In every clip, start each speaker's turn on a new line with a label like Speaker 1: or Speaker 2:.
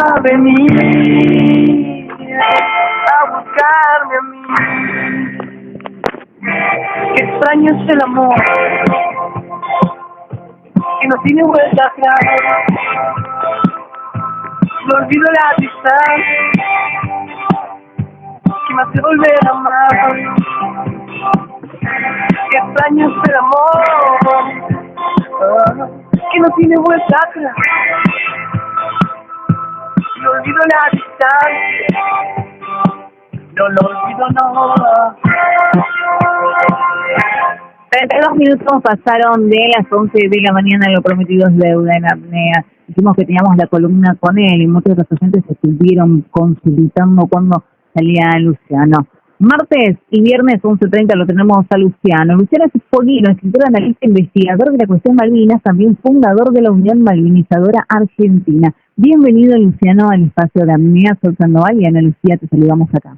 Speaker 1: a venir a buscarme a mí. Qué extraño es el amor, que no tiene vuelta atrás. No olvido la distancia, que me hace volver a amar. Qué extraño es el amor, que no tiene vuelta atrás. No olvido la distancia, no lo olvido, no.
Speaker 2: 32 minutos pasaron de las 11 de la mañana, lo prometido es deuda en apnea. Dijimos que teníamos la columna con él y muchos de los oyentes se estuvieron consultando cuando salía Luciano. Martes y viernes 11:30 lo tenemos a Luciano. Luciano es expolino, escritor, analista, investigador de la cuestión Malvinas, también fundador de la Unión Malvinizadora Argentina. Bienvenido, Luciano, al espacio de apnea. Sol Sandoval y Ana Lucía, te saludamos acá.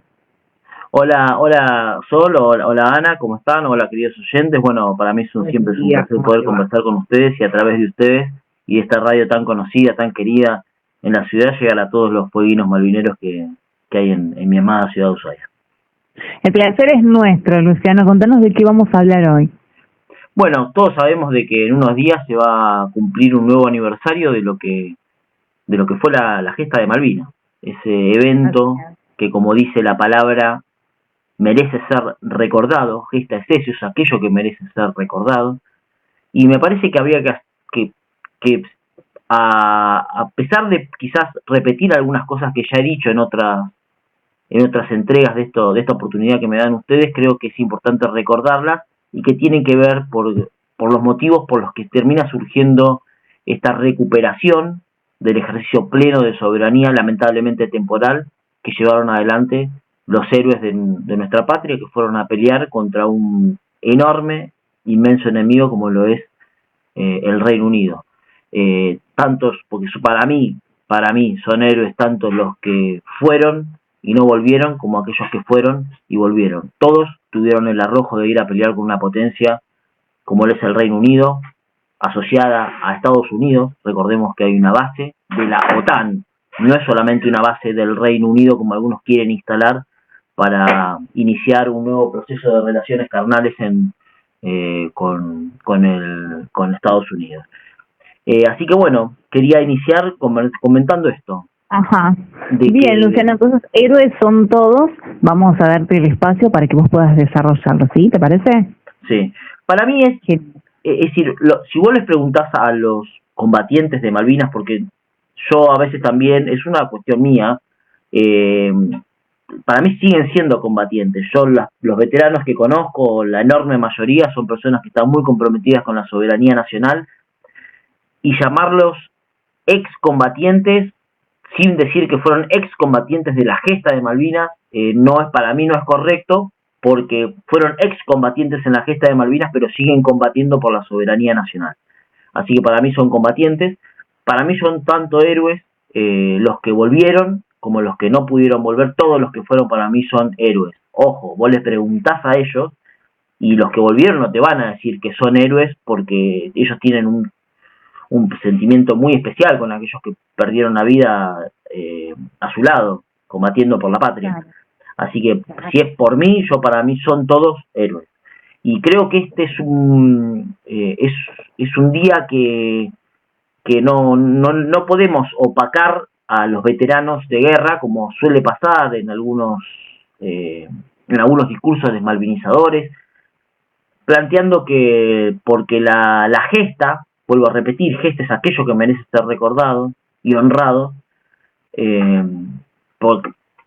Speaker 3: Hola Sol, hola Ana, ¿cómo están? Hola queridos oyentes. Bueno, para mí siempre es un placer poder conversar con ustedes y a través de ustedes y de esta radio tan conocida, tan querida en la ciudad, llegar a todos los pueblinos malvineros que hay en mi amada ciudad de Ushuaia.
Speaker 2: El placer es nuestro, Luciano. Contanos de qué vamos a hablar hoy.
Speaker 3: Bueno, todos sabemos de que en unos días se va a cumplir un nuevo aniversario de lo que fue la gesta de Malvinas. Ese evento que, como dice la palabra, merece ser recordado. Gesta es eso, es aquello que merece ser recordado. Y me parece que habría que a pesar de quizás repetir algunas cosas que ya he dicho en otras entregas de esta oportunidad que me dan ustedes, creo que es importante recordarlas y que tienen que ver por los motivos por los que termina surgiendo esta recuperación del ejercicio pleno de soberanía, lamentablemente temporal, que llevaron adelante los héroes de nuestra patria, que fueron a pelear contra un enorme, inmenso enemigo como lo es el Reino Unido. Porque para mí son héroes tanto los que fueron y no volvieron como aquellos que fueron y volvieron. Todos tuvieron el arrojo de ir a pelear con una potencia como lo es el Reino Unido, asociada a Estados Unidos. Recordemos que hay una base de la OTAN, no es solamente una base del Reino Unido como algunos quieren instalar para iniciar un nuevo proceso de relaciones carnales con Estados Unidos. Así que bueno, quería iniciar comentando esto.
Speaker 2: Ajá. Bien, Luciano, entonces, héroes son todos. Vamos a darte el espacio para que vos puedas desarrollarlo, ¿sí? ¿Te parece?
Speaker 3: Sí. Para mí es decir, si vos les preguntás a los combatientes de Malvinas, porque yo a veces también, es una cuestión mía, para mí siguen siendo combatientes. Yo los veteranos que conozco, la enorme mayoría, son personas que están muy comprometidas con la soberanía nacional, y llamarlos excombatientes sin decir que fueron excombatientes de la gesta de Malvinas, para mí no es correcto, porque fueron excombatientes en la gesta de Malvinas, pero siguen combatiendo por la soberanía nacional. Así que para mí son combatientes. Para mí son tanto héroes los que volvieron como los que no pudieron volver. Todos los que fueron para mí son héroes. Ojo, vos les preguntás a ellos y los que volvieron no te van a decir que son héroes, porque ellos tienen un sentimiento muy especial con aquellos que perdieron la vida a su lado, combatiendo por la patria. Claro. Así que si es por mí, para mí son todos héroes. Y creo que este es un día que no podemos opacar a los veteranos de guerra, como suele pasar en algunos discursos desmalvinizadores, planteando que porque la gesta, vuelvo a repetir, gesta es aquello que merece ser recordado y honrado,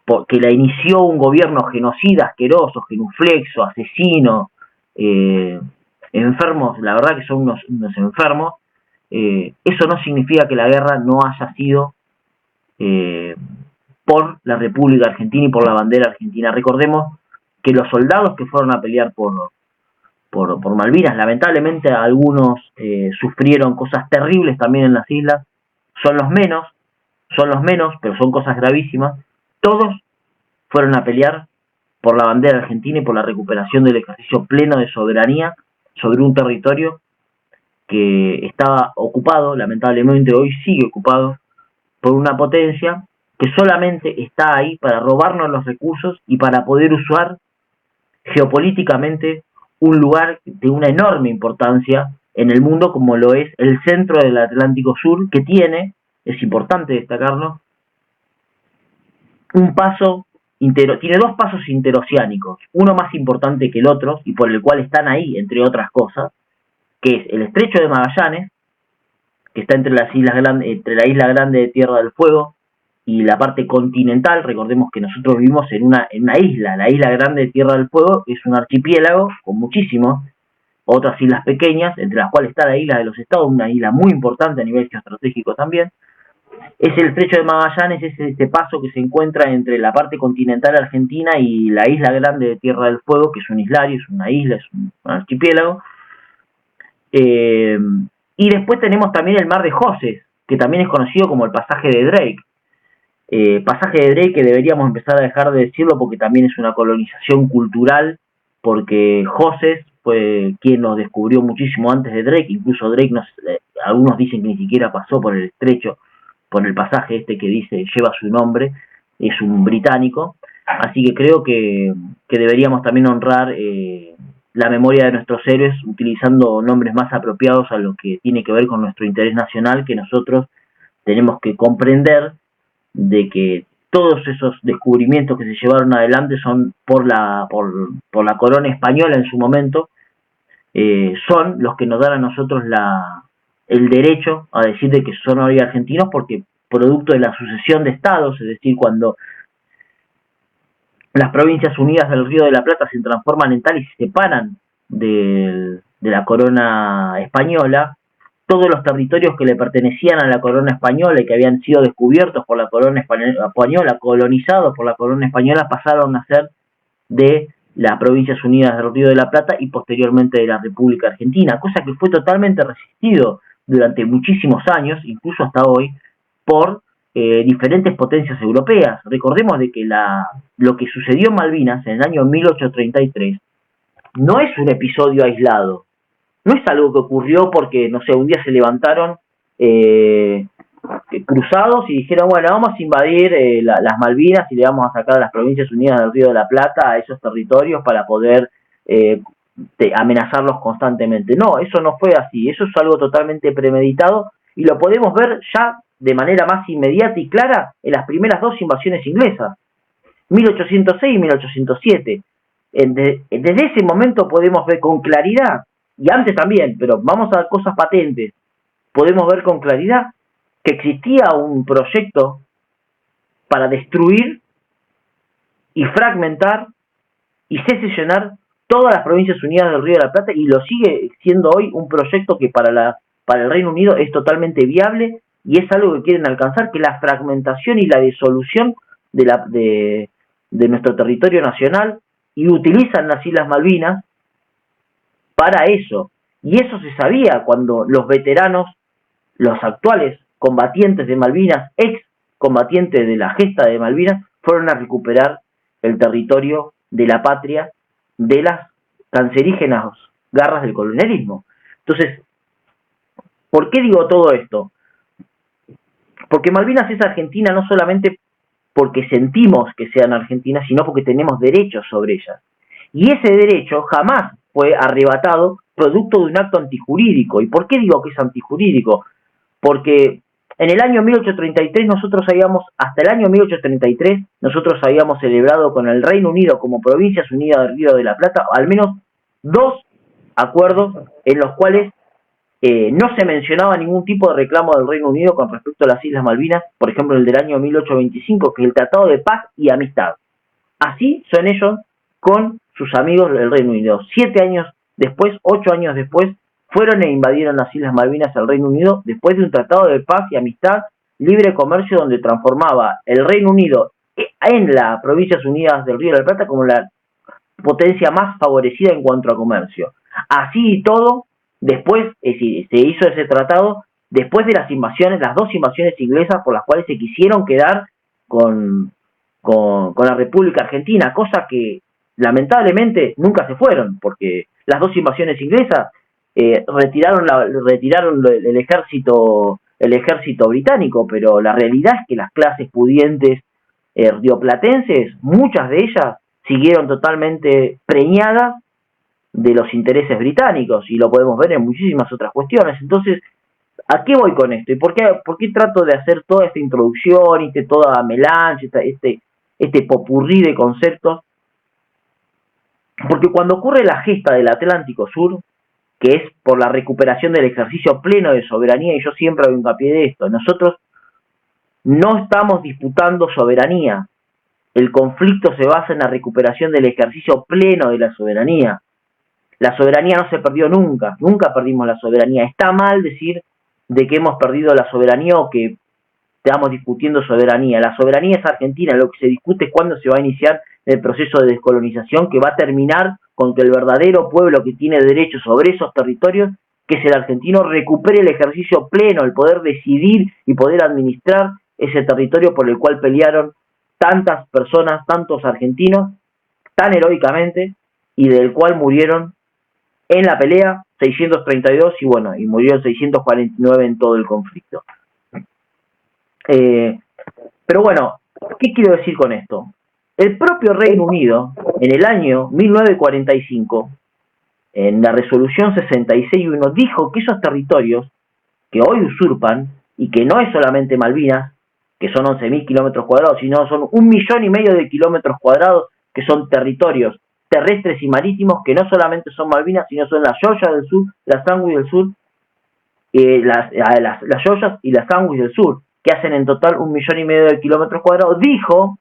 Speaker 3: porque la inició un gobierno genocida, asqueroso, genuflexo, asesino, enfermos, la verdad que son unos enfermos. Eso no significa que la guerra no haya sido por la República Argentina y por la bandera argentina. Recordemos que los soldados que fueron a pelear por Malvinas, lamentablemente algunos sufrieron cosas terribles también en las islas, son los menos, pero son cosas gravísimas. Todos fueron a pelear por la bandera argentina y por la recuperación del ejercicio pleno de soberanía sobre un territorio que estaba ocupado, lamentablemente hoy sigue ocupado por una potencia que solamente está ahí para robarnos los recursos y para poder usar geopolíticamente un lugar de una enorme importancia en el mundo como lo es el centro del Atlántico Sur, que tiene, es importante destacarlo, tiene dos pasos interoceánicos, uno más importante que el otro y por el cual están ahí, entre otras cosas, que es el Estrecho de Magallanes, que está entre las islas grandes, entre la isla grande de Tierra del Fuego y la parte continental. Recordemos que nosotros vivimos en una isla, la isla grande de Tierra del Fuego es un archipiélago con muchísimas otras islas pequeñas, entre las cuales está la isla de los Estados, una isla muy importante a nivel geoestratégico también. Es el Estrecho de Magallanes, es este paso que se encuentra entre la parte continental argentina y la isla grande de Tierra del Fuego, que es un islario, es una isla, es un archipiélago. Y después tenemos también el mar de Joses, que también es conocido como el pasaje de Drake. Pasaje de Drake que deberíamos empezar a dejar de decirlo porque también es una colonización cultural, porque Joses fue quien nos descubrió muchísimo antes de Drake, incluso Drake algunos dicen que ni siquiera pasó por el estrecho, por el pasaje este que dice lleva su nombre, es un británico, así que creo que deberíamos también honrar la memoria de nuestros héroes utilizando nombres más apropiados a lo que tiene que ver con nuestro interés nacional, que nosotros tenemos que comprender de que todos esos descubrimientos que se llevaron adelante son por la corona española en su momento, son los que nos dan a nosotros el derecho a decir de que son hoy argentinos, porque producto de la sucesión de estados, es decir, cuando las Provincias Unidas del Río de la Plata se transforman en tal y se separan de la corona española, todos los territorios que le pertenecían a la corona española y que habían sido descubiertos por la corona española, colonizados por la corona española, pasaron a ser de las Provincias Unidas del Río de la Plata y posteriormente de la República Argentina, cosa que fue totalmente resistido durante muchísimos años, incluso hasta hoy, por diferentes potencias europeas. Recordemos de que lo que sucedió en Malvinas en el año 1833 no es un episodio aislado, no es algo que ocurrió porque, no sé, un día se levantaron cruzados y dijeron, bueno, vamos a invadir las Malvinas y le vamos a sacar a las Provincias Unidas del Río de la Plata a esos territorios para poder amenazarlos constantemente. No, eso no fue así, eso es algo totalmente premeditado y lo podemos ver ya de manera más inmediata y clara en las primeras dos invasiones inglesas, 1806 y 1807. Desde ese momento podemos ver con claridad, y antes también, pero vamos a cosas patentes, podemos ver con claridad que existía un proyecto para destruir y fragmentar y secesionar todas las Provincias Unidas del Río de la Plata, y lo sigue siendo hoy un proyecto que para el Reino Unido es totalmente viable y es algo que quieren alcanzar, que la fragmentación y la disolución de nuestro territorio nacional, y utilizan las Islas Malvinas para eso. Y eso se sabía cuando los veteranos, los actuales combatientes de Malvinas, ex combatientes de la gesta de Malvinas, fueron a recuperar el territorio de la patria de las cancerígenas garras del colonialismo. Entonces, ¿por qué digo todo esto? Porque Malvinas es Argentina no solamente porque sentimos que sean argentinas, sino porque tenemos derechos sobre ellas. Y ese derecho jamás fue arrebatado producto de un acto antijurídico. ¿Y por qué digo que es antijurídico? Porque en el año 1833 hasta el año 1833, nosotros habíamos celebrado con el Reino Unido como Provincias Unidas del Río de la Plata al menos 2 acuerdos en los cuales no se mencionaba ningún tipo de reclamo del Reino Unido con respecto a las Islas Malvinas, por ejemplo el del año 1825, que es el Tratado de Paz y Amistad. Así son ellos con sus amigos del Reino Unido. 7 años después, 8 años después, fueron e invadieron las Islas Malvinas al Reino Unido después de un Tratado de Paz y Amistad, libre comercio, donde transformaba el Reino Unido en las Provincias Unidas del Río de la Plata como la potencia más favorecida en cuanto a comercio. Así y todo, después se hizo ese tratado después de las dos invasiones inglesas por las cuales se quisieron quedar con la República Argentina, cosa que lamentablemente nunca se fueron, porque las dos invasiones inglesas retiraron el ejército el ejército británico, pero la realidad es que las clases pudientes rioplatenses, muchas de ellas siguieron totalmente preñadas de los intereses británicos, y lo podemos ver en muchísimas otras cuestiones. Entonces, ¿a qué voy con esto? ¿Y por qué trato de hacer toda esta introducción y toda melange, este popurrí de conceptos? Porque cuando ocurre la gesta del Atlántico Sur, que es por la recuperación del ejercicio pleno de soberanía, y yo siempre hago hincapié de esto, nosotros no estamos disputando soberanía. El conflicto se basa en la recuperación del ejercicio pleno de la soberanía. La soberanía no se perdió nunca, nunca perdimos la soberanía. Está mal decir de que hemos perdido la soberanía o que estamos discutiendo soberanía. La soberanía es argentina, lo que se discute es cuándo se va a iniciar el proceso de descolonización, que va a terminar con que el verdadero pueblo que tiene derecho sobre esos territorios, que es el argentino, recupere el ejercicio pleno, el poder decidir y poder administrar ese territorio por el cual pelearon tantas personas, tantos argentinos, tan heroicamente, y del cual murieron en la pelea 632 y murieron 649 en todo el conflicto. Pero bueno, ¿qué quiero decir con esto? El propio Reino Unido, en el año 1945, en la resolución 66.1, dijo que esos territorios que hoy usurpan, y que no es solamente Malvinas, que son 11.000 kilómetros cuadrados, sino son 1,5 millones de kilómetros cuadrados, que son territorios terrestres y marítimos, que no solamente son Malvinas, sino son las Georgias del Sur, las Sandwich del Sur, las Georgias y las Sandwich del Sur, que hacen en total 1,5 millones de kilómetros cuadrados, dijo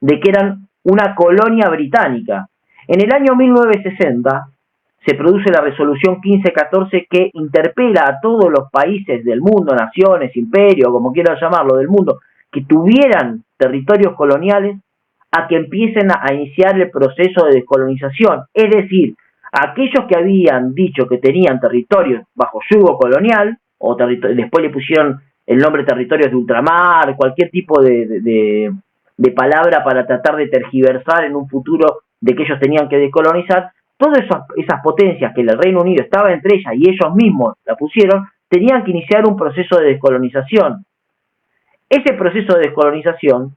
Speaker 3: de que eran una colonia británica. En el año 1960 se produce la resolución 1514, que interpela a todos los países del mundo, naciones, imperio, como quieran llamarlo, del mundo, que tuvieran territorios coloniales, a que empiecen a iniciar el proceso de descolonización. Es decir, aquellos que habían dicho que tenían territorios bajo yugo colonial, o después le pusieron el nombre territorios de ultramar, cualquier tipo de palabra para tratar de tergiversar en un futuro de que ellos tenían que descolonizar, todas esas potencias que el Reino Unido estaba entre ellas y ellos mismos la pusieron, tenían que iniciar un proceso de descolonización. Ese proceso de descolonización,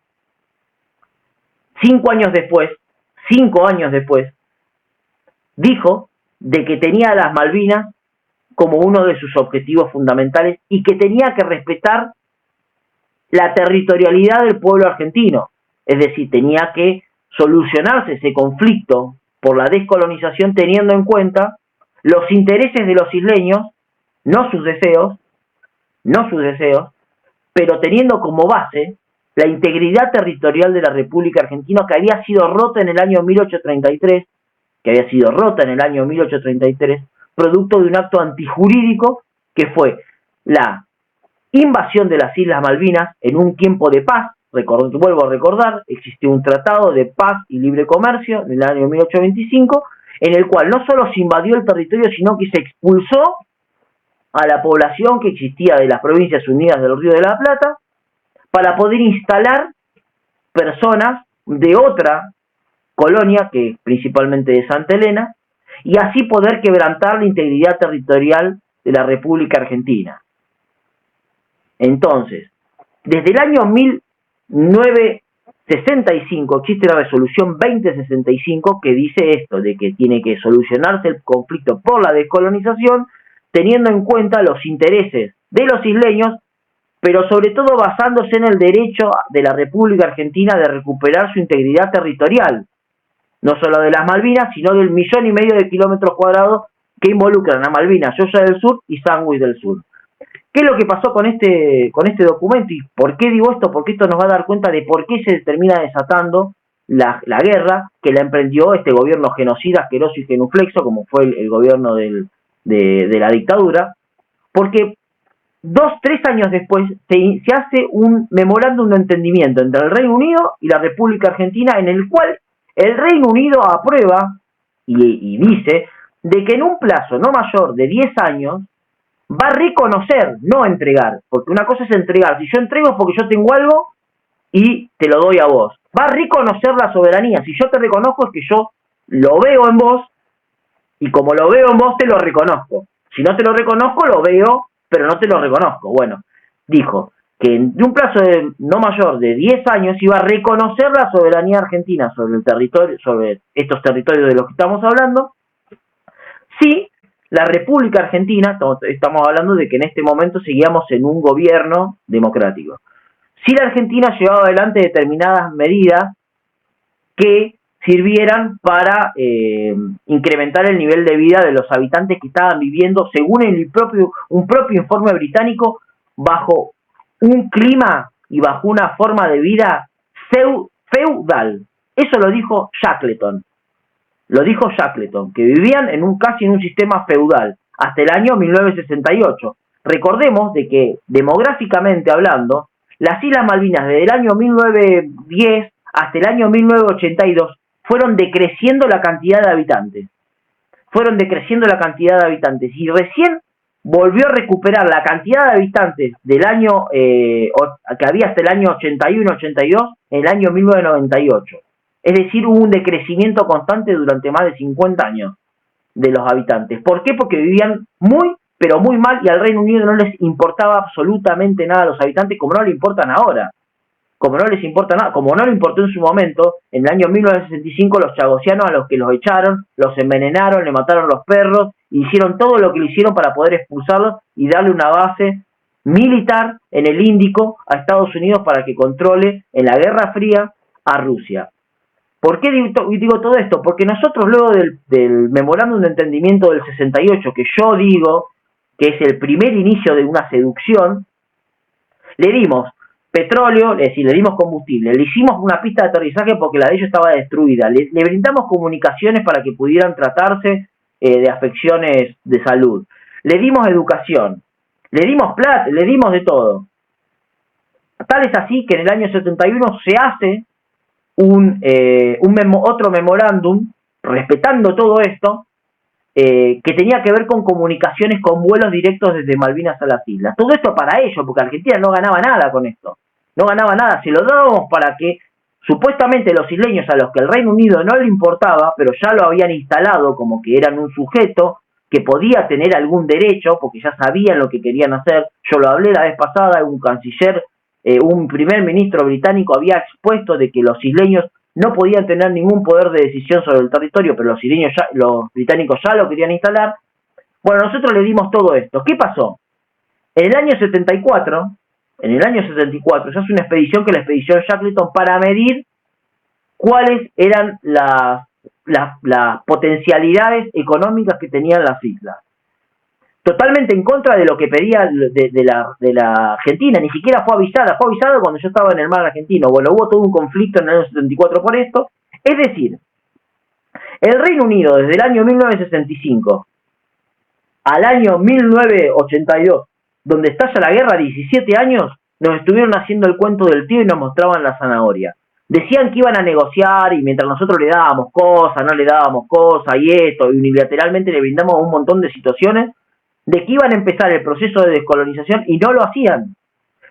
Speaker 3: 5 años después, dijo de que tenía las Malvinas como uno de sus objetivos fundamentales y que tenía que respetar la territorialidad del pueblo argentino. Es decir, tenía que solucionarse ese conflicto por la descolonización teniendo en cuenta los intereses de los isleños, no sus deseos, pero teniendo como base la integridad territorial de la República Argentina, que había sido rota en el año 1833, producto de un acto antijurídico que fue la invasión de las Islas Malvinas en un tiempo de paz. Vuelvo a recordar, existió un tratado de paz y libre comercio en el año 1825, en el cual no solo se invadió el territorio, sino que se expulsó a la población que existía de las Provincias Unidas del Río de la Plata, para poder instalar personas de otra colonia, que principalmente de Santa Elena, y así poder quebrantar la integridad territorial de la República Argentina. Entonces, desde el año 1965 existe la resolución 2065 que dice esto, de que tiene que solucionarse el conflicto por la descolonización, teniendo en cuenta los intereses de los isleños, pero sobre todo basándose en el derecho de la República Argentina de recuperar su integridad territorial, no solo de las Malvinas, sino del 1,5 millones de kilómetros cuadrados que involucran a Malvinas, Georgia del Sur y Sandwich del Sur. ¿Qué es lo que pasó con este documento? ¿Y por qué digo esto? Porque esto nos va a dar cuenta de por qué se termina desatando la guerra que la emprendió este gobierno genocida, asqueroso y genuflexo, como fue el gobierno de la dictadura, porque 2-3 años después se hace un memorándum de entendimiento entre el Reino Unido y la República Argentina, en el cual el Reino Unido aprueba y dice de que en un plazo no mayor de 10 años va a reconocer, no entregar, porque una cosa es entregar, si yo entrego es porque yo tengo algo y te lo doy a vos, va a reconocer la soberanía, si yo te reconozco es que yo lo veo en vos y como lo veo en vos te lo reconozco, si no te lo reconozco lo veo pero no te lo reconozco. Bueno, dijo que en un plazo de no mayor de 10 años iba a reconocer la soberanía argentina sobre el territorio, sobre estos territorios de los que estamos hablando, si la República Argentina, estamos hablando de que en este momento seguíamos en un gobierno democrático, si la Argentina llevaba adelante determinadas medidas que sirvieran para incrementar el nivel de vida de los habitantes que estaban viviendo, según un propio informe británico, bajo un clima y bajo una forma de vida feudal. Eso lo dijo Shackleton. Lo dijo Shackleton, que vivían casi en un sistema feudal, hasta el año 1968. Recordemos de que, demográficamente hablando, las Islas Malvinas desde el año 1910 hasta el año 1982 fueron decreciendo la cantidad de habitantes. Y recién volvió a recuperar la cantidad de habitantes del año que había hasta el año 81-82 en el año 1998. Es decir, hubo un decrecimiento constante durante más de 50 años de los habitantes. ¿Por qué? Porque vivían muy, pero muy mal, y al Reino Unido no les importaba absolutamente nada a los habitantes, como no le importan ahora. Como no les importa nada, como no le importó en su momento, en el año 1965 los chagosianos, a los que los echaron, los envenenaron, le mataron los perros, hicieron todo lo que le hicieron para poder expulsarlos y darle una base militar en el Índico a Estados Unidos para que controle en la Guerra Fría a Rusia. ¿Por qué digo todo esto? Porque nosotros luego del memorándum de entendimiento del 68, que yo digo que es el primer inicio de una seducción, le dimos petróleo, es decir, le dimos combustible, le hicimos una pista de aterrizaje porque la de ellos estaba destruida, le brindamos comunicaciones para que pudieran tratarse de afecciones de salud, le dimos educación, le dimos plata, le dimos de tal es así que en el año 71 se hace otro memorándum respetando todo esto, que tenía que ver con comunicaciones con vuelos directos desde Malvinas a las islas. Todo esto para ellos, porque Argentina no ganaba nada con esto. No ganaba nada, se lo dábamos para que supuestamente los isleños, a los que el Reino Unido no le importaba, pero ya lo habían instalado como que eran un sujeto que podía tener algún derecho, porque ya sabían lo que querían hacer. Yo lo hablé la vez pasada, un canciller, un primer ministro británico había expuesto de que los isleños no podían tener ningún poder de decisión sobre el territorio, pero los británicos ya lo querían instalar. Bueno, nosotros le dimos todo esto. ¿Qué pasó? En el año 74 se hace una expedición, que es la expedición Shackleton, para medir cuáles eran las potencialidades económicas que tenían las islas. Totalmente en contra de lo que pedía de la Argentina, ni siquiera fue avisada cuando yo estaba en el mar argentino. Bueno, hubo todo un conflicto en el año 74 por esto. Es decir, el Reino Unido desde el año 1965 al año 1982, donde estalla la guerra, 17 años, nos estuvieron haciendo el cuento del tío y nos mostraban la zanahoria. Decían que iban a negociar y mientras nosotros le dábamos cosas, no le dábamos cosas y esto, y unilateralmente le brindamos un montón de situaciones, de que iban a empezar el proceso de descolonización y no lo hacían,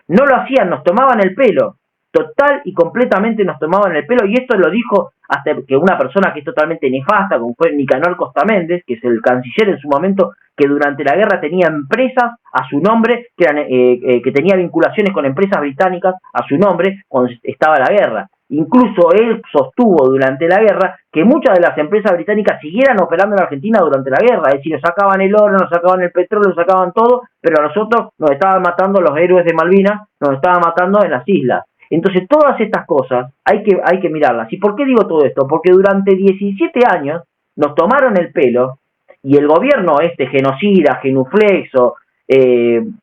Speaker 3: nos tomaban el pelo, total y completamente nos tomaban el pelo, y esto lo dijo hasta que una persona que es totalmente nefasta, como fue Nicanor Costa Méndez, que es el canciller en su momento, que durante la guerra tenía empresas a su nombre, que tenía vinculaciones con empresas británicas a su nombre cuando estaba la guerra. Incluso él sostuvo durante la guerra que muchas de las empresas británicas siguieran operando en Argentina durante la guerra, es decir, nos sacaban el oro, nos sacaban el petróleo, nos sacaban todo, pero a nosotros nos estaban matando los héroes de Malvinas, nos estaban matando en las islas. Entonces todas estas cosas hay que mirarlas. ¿Y por qué digo todo esto? Porque durante 17 años nos tomaron el pelo y el gobierno genocida, genuflexo,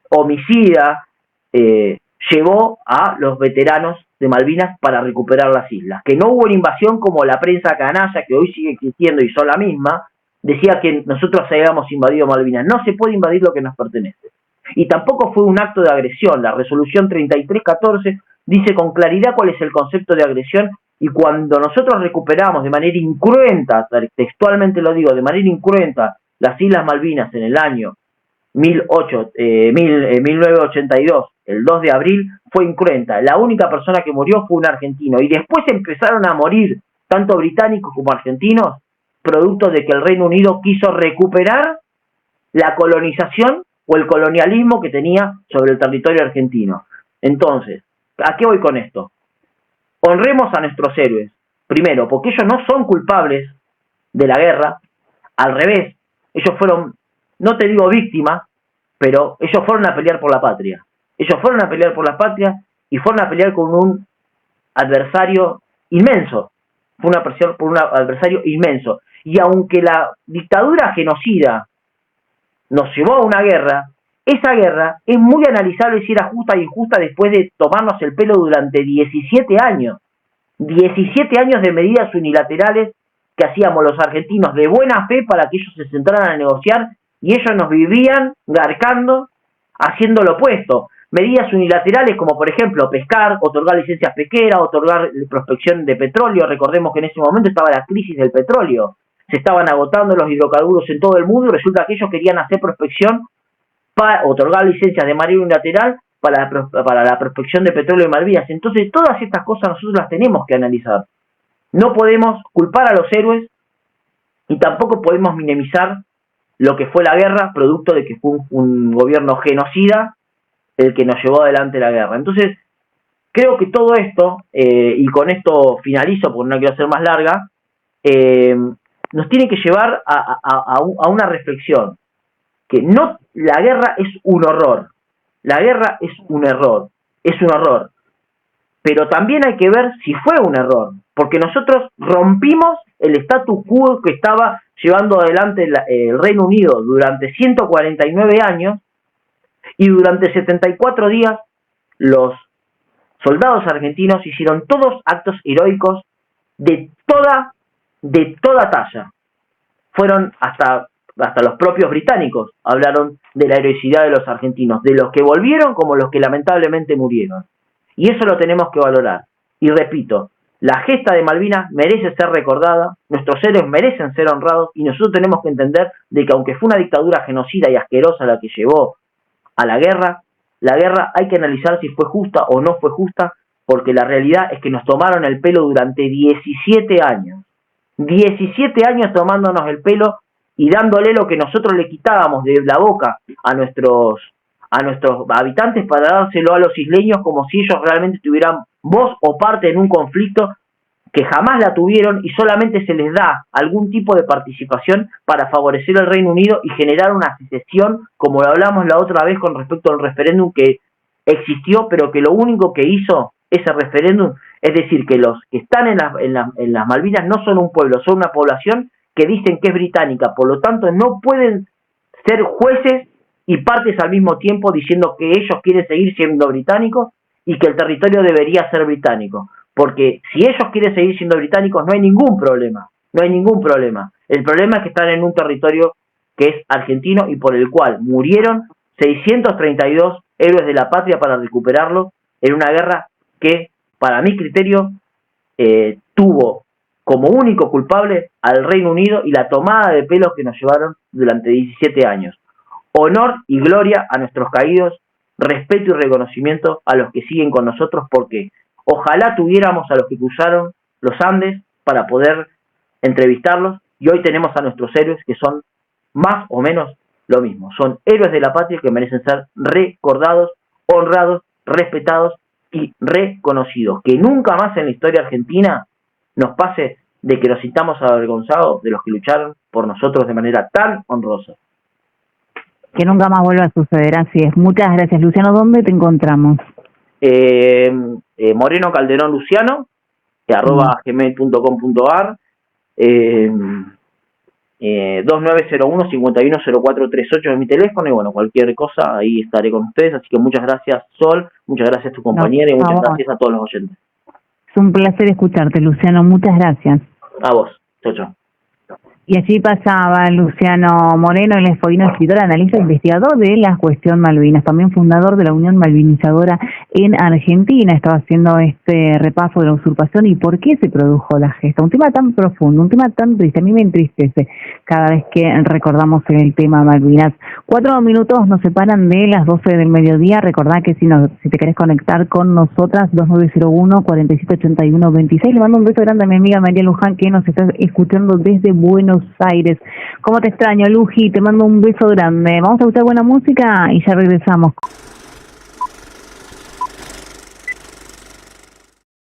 Speaker 3: homicida, llevó a los veteranos de Malvinas para recuperar las islas. Que no hubo una invasión como la prensa canalla, que hoy sigue existiendo y son la misma, decía que nosotros habíamos invadido Malvinas. No se puede invadir lo que nos pertenece. Y tampoco fue un acto de agresión. La resolución 3314 dice con claridad cuál es el concepto de agresión, y cuando nosotros recuperamos de manera incruenta, textualmente lo digo, de manera incruenta, las Islas Malvinas en el año 1982, el 2 de abril, fue incruenta. La única persona que murió fue un argentino, y después empezaron a morir tanto británicos como argentinos, producto de que el Reino Unido quiso recuperar la colonización o el colonialismo que tenía sobre el territorio argentino. Entonces, ¿a qué voy con esto? Honremos a nuestros héroes, primero, porque ellos no son culpables de la guerra, al revés, ellos fueron, no te digo víctimas, pero ellos fueron a pelear por la patria. Ellos fueron a pelear por la patria y fueron a pelear con un adversario inmenso. Fue una presión por un adversario inmenso. Y aunque la dictadura genocida nos llevó a una guerra, esa guerra es muy analizable si era justa o injusta después de tomarnos el pelo durante 17 años. 17 años de medidas unilaterales que hacíamos los argentinos de buena fe para que ellos se sentaran a negociar y ellos nos vivían garcando haciendo lo opuesto. Medidas unilaterales como por ejemplo pescar, otorgar licencias pesqueras, otorgar prospección de petróleo. Recordemos que en ese momento estaba la crisis del petróleo. Se estaban agotando los hidrocarburos en todo el mundo y resulta que ellos querían hacer prospección para otorgar licencias de manera unilateral para la prospección de petróleo en Malvinas. Entonces todas estas cosas nosotros las tenemos que analizar. No podemos culpar a los héroes y tampoco podemos minimizar lo que fue la guerra, producto de que fue un gobierno genocida el que nos llevó adelante la guerra. Entonces, creo que todo esto, y con esto finalizo porque no quiero hacer más larga, nos tiene que llevar a una reflexión, que no, la guerra es un horror, la guerra es un error, es un horror, pero también hay que ver si fue un error, porque nosotros rompimos el statu quo que estaba llevando adelante el Reino Unido durante 149 años, y durante 74 días los soldados argentinos hicieron todos actos heroicos de toda talla. Fueron hasta los propios británicos hablaron de la heroicidad de los argentinos, de los que volvieron como los que lamentablemente murieron. Y eso lo tenemos que valorar. Y repito, la gesta de Malvinas merece ser recordada, nuestros héroes merecen ser honrados, y nosotros tenemos que entender de que aunque fue una dictadura genocida y asquerosa la que llevó a la guerra hay que analizar si fue justa o no fue justa, porque la realidad es que nos tomaron el pelo durante 17 años. 17 años tomándonos el pelo y dándole lo que nosotros le quitábamos de la boca a nuestros habitantes para dárselo a los isleños como si ellos realmente tuvieran voz o parte en un conflicto que jamás la tuvieron y solamente se les da algún tipo de participación para favorecer al Reino Unido y generar una secesión, como lo hablamos la otra vez con respecto al referéndum que existió, pero que lo único que hizo ese referéndum, es decir, que los que están en las Malvinas no son un pueblo, son una población que dicen que es británica, por lo tanto no pueden ser jueces y partes al mismo tiempo diciendo que ellos quieren seguir siendo británicos y que el territorio debería ser británico. Porque si ellos quieren seguir siendo británicos no hay ningún problema, El problema es que están en un territorio que es argentino y por el cual murieron 632 héroes de la patria para recuperarlo en una guerra que, para mi criterio, tuvo como único culpable al Reino Unido y la tomada de pelos que nos llevaron durante 17 años. Honor y gloria a nuestros caídos, respeto y reconocimiento a los que siguen con nosotros, porque ojalá tuviéramos a los que cruzaron los Andes para poder entrevistarlos, y hoy tenemos a nuestros héroes que son más o menos lo mismo. Son héroes de la patria que merecen ser recordados, honrados, respetados y reconocidos. Que nunca más en la historia argentina nos pase de que nos sintamos avergonzados de los que lucharon por nosotros de manera tan honrosa.
Speaker 2: Que nunca más vuelva a suceder, así es. Muchas gracias, Luciano. ¿Dónde te encontramos?
Speaker 3: Moreno Calderón Luciano, @gmail.com.ar, 2901-510438 es mi teléfono, y bueno, cualquier cosa, ahí estaré con ustedes. Así que muchas gracias, Sol, muchas gracias a tu compañera y muchas gracias a todos los oyentes.
Speaker 2: Es un placer escucharte, Luciano. Muchas gracias.
Speaker 3: A vos. Chau, chau.
Speaker 2: Y allí pasaba Luciano Moreno, él es escritor, analista e investigador de la cuestión Malvinas, también fundador de la Unión Malvinizadora en Argentina. Estaba haciendo este repaso de la usurpación y por qué se produjo la gesta. Un tema tan profundo, un tema tan triste. A mí me entristece cada vez que recordamos el tema Malvinas. 4 minutos nos separan de las 12 del mediodía. Recordá que si te querés conectar con nosotras, 2901-4781-26. Le mando un beso grande a mi amiga María Luján, que nos está escuchando desde Buenos Aires. ¿Cómo te extraño, Luji? Te mando un beso grande. Vamos a escuchar buena música y ya regresamos.